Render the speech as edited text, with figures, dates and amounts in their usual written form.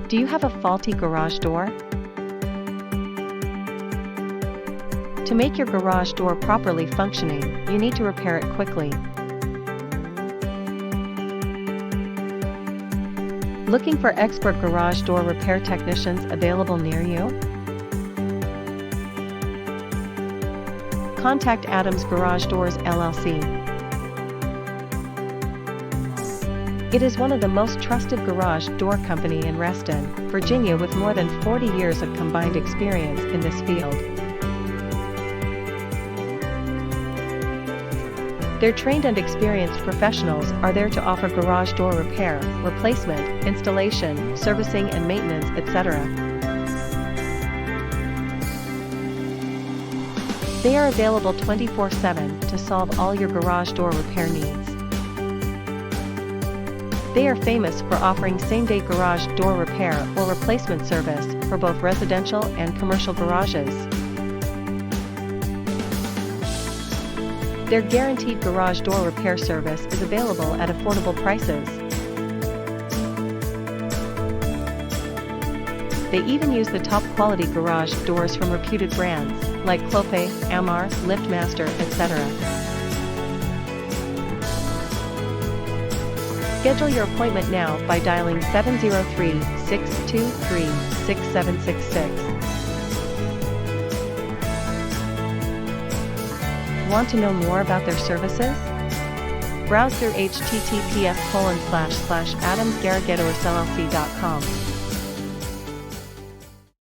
Do you have a faulty garage door? To make your garage door properly functioning, you need to repair it quickly. Looking for expert garage door repair technicians available near you? Contact Adams Garage Doors LLC. It is one of the most trusted garage door company in Reston, Virginia, with more than 40 years of combined experience in this field. Their trained and experienced professionals are there to offer garage door repair, replacement, installation, servicing and maintenance, etc. They are available 24/7 to solve all your garage door repair needs. They are famous for offering same-day garage door repair or replacement service for both residential and commercial garages. Their guaranteed garage door repair service is available at affordable prices. They even use the top quality garage doors from reputed brands like Clope, Amar, LiftMaster, etc. Schedule your appointment now by dialing 703-623-6766. Want to know more about their services? Browse through https://adamsgarage doors LLC.com.